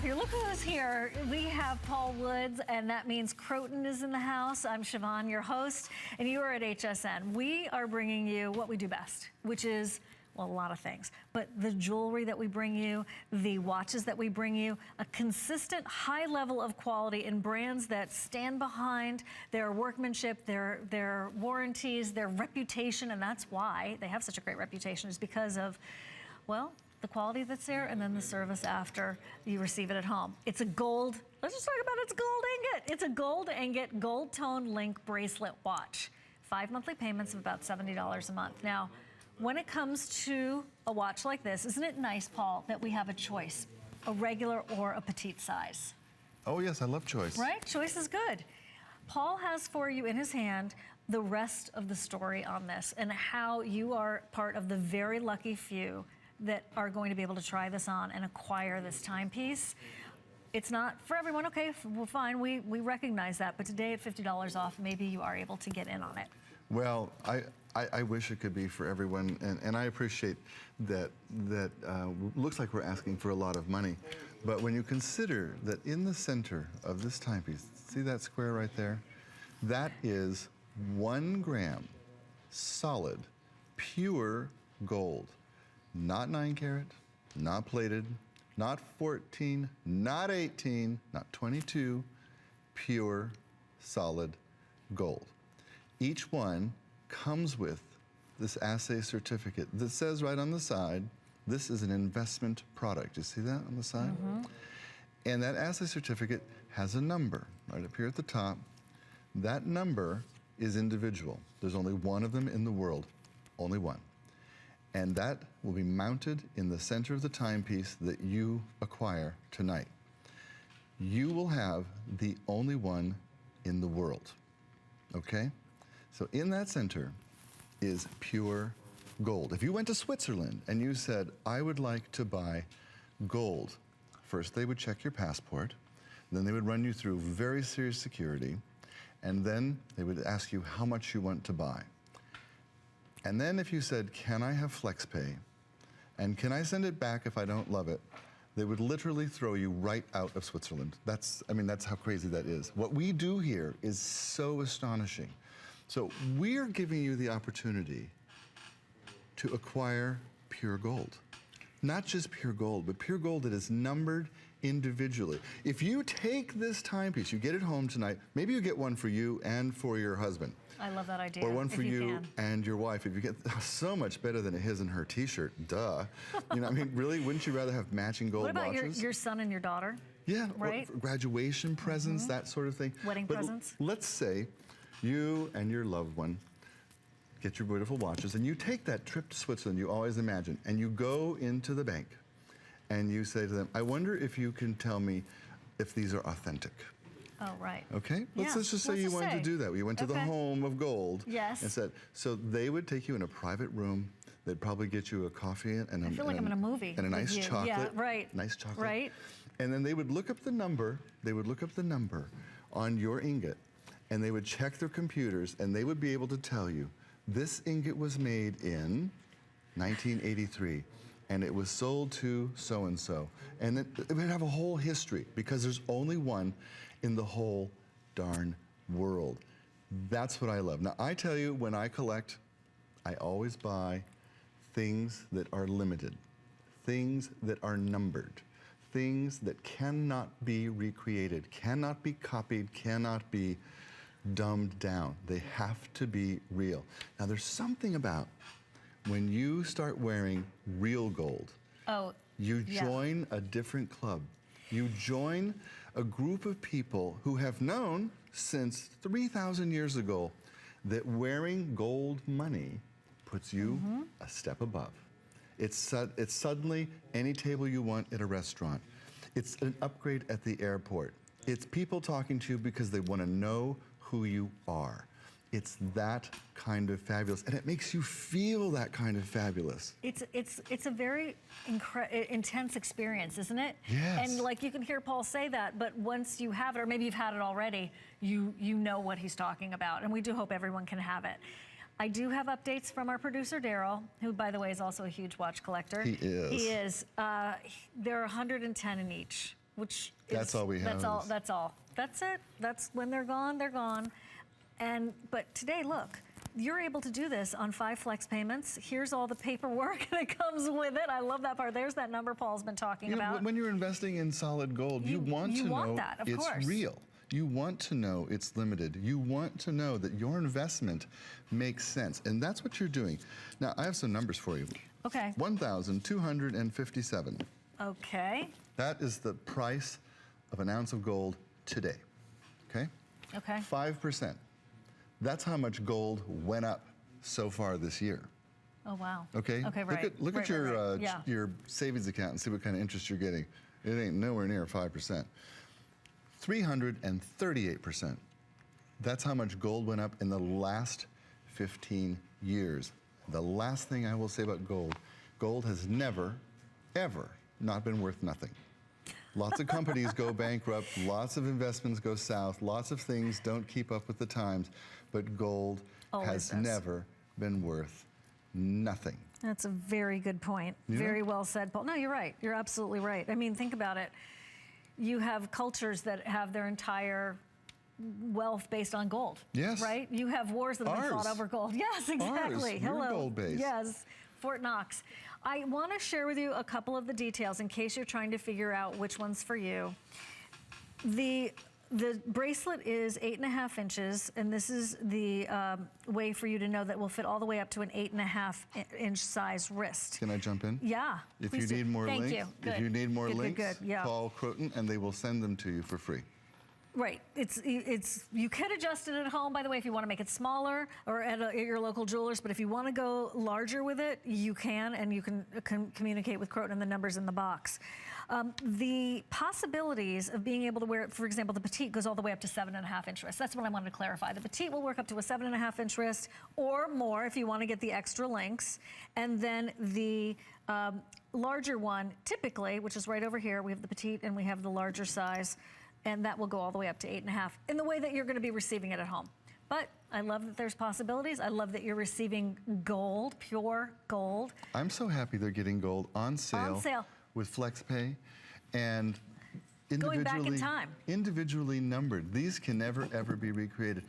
Here, look who's here. We have Paul Woods, and that means Croton is in the house. I'm Siobhan, your host, and you are at HSN. We are bringing you what we do best, which is, well, a lot of things, but the jewelry that we bring you, the watches that we bring you, a consistent high level of quality in brands that stand behind their workmanship, their warranties, their reputation, and that's why they have such a great reputation, is because of, well, the quality that's there, and then the service after you receive it at home. It's a gold, let's just talk about its gold ingot. It's a gold ingot Goldtone link bracelet watch. 5 monthly payments of about $70 a month. Now, when it comes to a watch like this, isn't it nice, Paul, that we have a choice, a regular or a petite size? Oh yes, I love choice. Right, choice is good. Paul has for you in his hand the rest of the story on this and how you are part of the very lucky few that are going to be able to try this on and acquire this timepiece. It's not for everyone, okay, well, fine, we recognize that, but today at $50 off, maybe you are able to get in on it. Well, I wish it could be for everyone, and I appreciate that looks like we're asking for a lot of money, but when you consider that in the center of this timepiece, see that square right there? That is 1 gram solid, pure gold. Not 9 karat, not plated, not 14, not 18, not 22, pure, solid gold. Each one comes with this assay certificate that says right on the side, this is an investment product. You see that on the side? Mm-hmm. And that assay certificate has a number right up here at the top. That number is individual. There's only one of them in the world, only one. And that will be mounted in the center of the timepiece that you acquire tonight. You will have the only one in the world, okay? So in that center is pure gold. If you went to Switzerland and you said, I would like to buy gold, first they would check your passport, then they would run you through very serious security, and then they would ask you how much you want to buy. And then if you said, can I have FlexPay? And can I send it back if I don't love it? They would literally throw you right out of Switzerland. That's how crazy that is. What we do here is so astonishing. So we're giving you the opportunity to acquire pure gold. Not just pure gold, but pure gold that is numbered individually. If you take this timepiece, you get it home tonight, maybe you get one for you and for your husband. I love that idea. Or one for you and your wife. If you get so much better than a his and her t-shirt, duh. You know, I mean, really, wouldn't you rather have matching gold watches? What about your son and your daughter? Yeah, right? Graduation presents, that sort of thing. Wedding presents? Let's say you and your loved one get your beautiful watches and you take that trip to Switzerland you always imagine and you go into the bank and you say to them, I wonder if you can tell me if these are authentic. Oh, right. Okay? Let's just say you wanted to do that. You went to the home of gold. Yes. And said, so they would take you in a private room. They'd probably get you a coffee and I feel like I'm in a movie. And a nice chocolate. Yeah, right. Nice chocolate. Right. And then they would look up the number. They would look up the number on your ingot and they would check their computers and they would be able to tell you, this ingot was made in 1983. And it was sold to so-and-so. And it would have a whole history because there's only one in the whole darn world. That's what I love. Now, I tell you, when I collect, I always buy things that are limited, things that are numbered, things that cannot be recreated, cannot be copied, cannot be dumbed down. They have to be real. Now, there's something about when you start wearing real gold, you join a different club. You join a group of people who have known since 3,000 years ago that wearing gold money puts you a step above. It's suddenly any table you want at a restaurant. It's an upgrade at the airport. It's people talking to you because they want to know who you are. It's that kind of fabulous, and it makes you feel that kind of fabulous. It's a very intense experience, isn't it? Yes. And like you can hear Paul say that, but once you have it, or maybe you've had it already, you know what he's talking about, and we do hope everyone can have it. I do have updates from our producer, Daryl, who, by the way, is also a huge watch collector. He is. He is. There are 110 in each. which That's all we have. That's all. That's it. That's when they're gone, they're gone. But today, look, you're able to do this on 5 flex payments. Here's all the paperwork that comes with it. I love that part. There's that number Paul's been talking about. When you're investing in solid gold, you want to know that, of it's course. real. You want to know it's limited. You want to know that your investment makes sense. And that's what you're doing. Now, I have some numbers for you. Okay. 1,257. Okay. That is the price of an ounce of gold today. Okay? Okay. 5%. That's how much gold went up so far this year. Oh, wow. Okay? Okay, right. Look at your Yeah. your savings account and see what kind of interest you're getting. It ain't nowhere near 5%. 338%. That's how much gold went up in the last 15 years. The last thing I will say about gold, gold has never, ever not been worth nothing. Lots of companies go bankrupt, lots of investments go south, lots of things don't keep up with the times, but gold has never been worth nothing. That's a very good point. Very well said, Paul. No, you're right. You're absolutely right. I mean, think about it. You have cultures that have their entire wealth based on gold. Yes. Right? You have wars that have been fought over gold. Yes, exactly. Ours. Hello. We're gold-based. Yes. Fort Knox. I want to share with you a couple of the details in case you're trying to figure out which one's for you. The bracelet is 8.5 inches, and this is the way for you to know that will fit all the way up to an 8.5 inch size wrist. Can I jump in? Yeah. If you need more links, Good. if you need more links, good. Yeah. call Croton and they will send them to you for free. Right. You can adjust it at home, by the way, if you want to make it smaller or at your local jeweler's. But if you want to go larger with it, you can, and you can communicate with Croton and the numbers in the box. The possibilities of being able to wear it, for example, the petite goes all the way up to 7.5 inch wrist. That's what I wanted to clarify. The petite will work up to a 7.5 inch wrist or more if you want to get the extra links. And then the larger one, typically, which is right over here, we have the petite and we have the larger size. And that will go all the way up to 8.5 in the way that you're going to be receiving it at home. But I love that there's possibilities. I love that you're receiving gold, pure gold. I'm so happy they're getting gold on sale. With FlexPay and going back in time. Individually numbered. These can never, ever be recreated.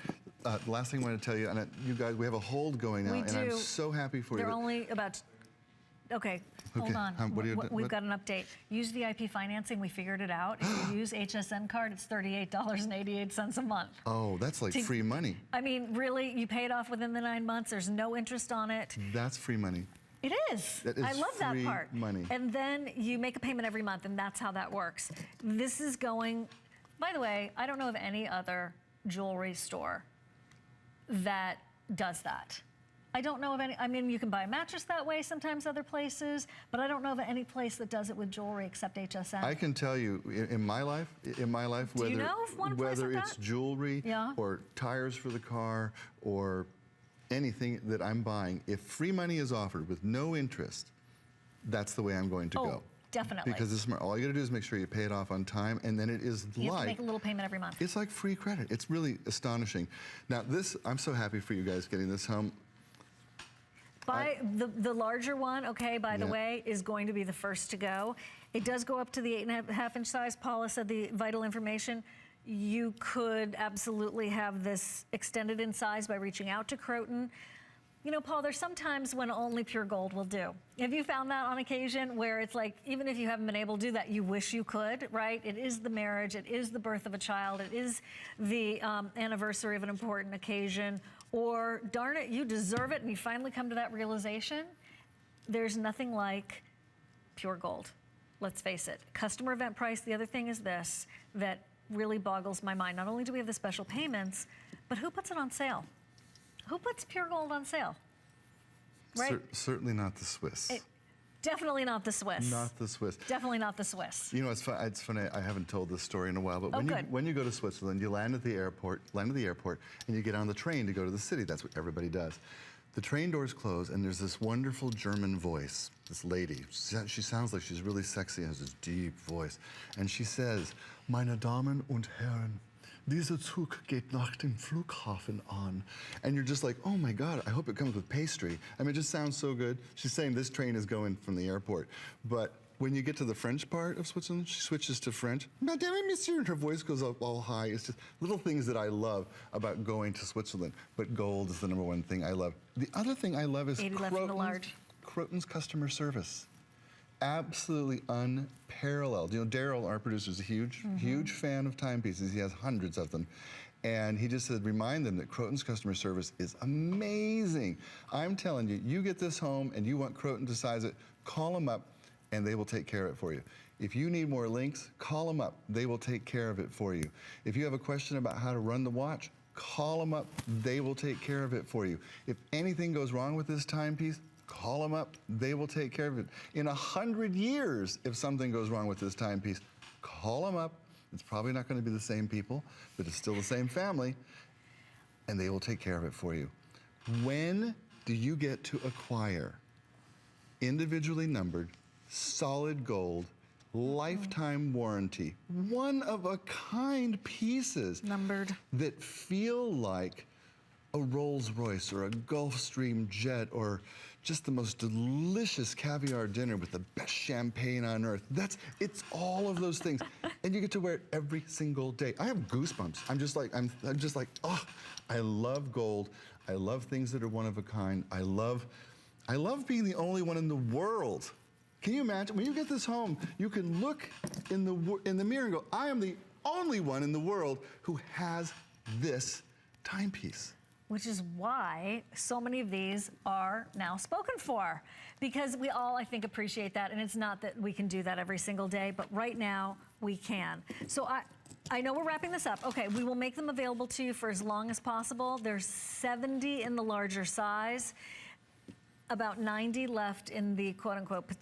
Last thing I want to tell you, and you guys, we have a hold going now, and I'm so happy for you. They're only about... Okay, hold on. We've got an update. Use VIP financing. We figured it out. If you use HSN card, it's $38.88 a month. Oh, that's like free money. I mean, really, you pay it off within the 9 months. There's no interest on it. That's free money. It is. That is I love that part. Money. And then you make a payment every month, and that's how that works. This is going, by the way, I don't know of any other jewelry store that does that. I don't know of any. I mean, you can buy a mattress that way sometimes other places, but I don't know of any place that does it with jewelry except HSN. I can tell you, in my life, whether, you know of one place whether like it's that? jewelry or tires for the car or anything that I'm buying, if free money is offered with no interest, that's the way I'm going to go. Definitely. Because it's smart. All you got to do is make sure you pay it off on time, and then it is you have to make a little payment every month. It's like free credit. It's really astonishing. Now, I'm so happy for you guys getting this home. The larger one, okay, by the way, is going to be the first to go. It does go up to the 8.5 inch size. Paula said the vital information. You could absolutely have this extended in size by reaching out to Croton. You know, Paul, there's sometimes when only pure gold will do. Have you found that on occasion where it's like, even if you haven't been able to do that, you wish you could, right? It is the marriage, it is the birth of a child, it is the anniversary of an important occasion, or darn it, you deserve it, and you finally come to that realization. There's nothing like pure gold. Let's face it. Customer event price. The other thing is this that really boggles my mind. Not only do we have the special payments, but who puts it on sale? Who puts pure gold on sale? Right? Certainly not the Swiss. Definitely not the Swiss. Not the Swiss. Definitely not the Swiss. You know, it's funny. I haven't told this story in a while, but when you go to Switzerland, you land at the airport, and you get on the train to go to the city. That's what everybody does. The train doors close, and there's this wonderful German voice, this lady. She sounds like she's really sexy and has this deep voice. And she says, "Meine Damen und Herren, dieser Zug geht nach dem Flughafen an." And you're just like, oh my God, I hope it comes with pastry. I mean, it just sounds so good. She's saying this train is going from the airport. But when you get to the French part of Switzerland, she switches to French. Madame et Monsieur, and her voice goes up all high. It's just little things that I love about going to Switzerland. But gold is the #1 thing I love. The other thing I love is 80 left in the large. Croton's customer service. Absolutely unparalleled. You know, Daryl, our producer, is a huge fan of timepieces. He has hundreds of them. And he just said, remind them that Croton's customer service is amazing. I'm telling you, you get this home and you want Croton to size it, call them up and they will take care of it for you. If you need more links, call them up. They will take care of it for you. If you have a question about how to run the watch, call them up. They will take care of it for you. If anything goes wrong with this timepiece, call them up. They will take care of it. In 100 years, if something goes wrong with this timepiece, call them up. It's probably not going to be the same people, but it's still the same family, and they will take care of it for you. When do you get to acquire individually numbered, solid gold, lifetime warranty, one-of-a-kind pieces Numbered. that feel like a Rolls Royce or a Gulfstream jet or just the most delicious caviar dinner with the best champagne on earth? It's all of those things, and you get to wear it every single day. I have goosebumps. I'm just like, oh, I love gold. I love things that are one of a kind. I love being the only one in the world. Can you imagine when you get this home? You can look in the mirror and go, I am the only one in the world who has this timepiece. Which is why so many of these are now spoken for, because we all, I think, appreciate that, and it's not that we can do that every single day, but right now we can. So I know we're wrapping this up. Okay, we will make them available to you for as long as possible. There's 70 in the larger size, about 90 left in the quote-unquote petite.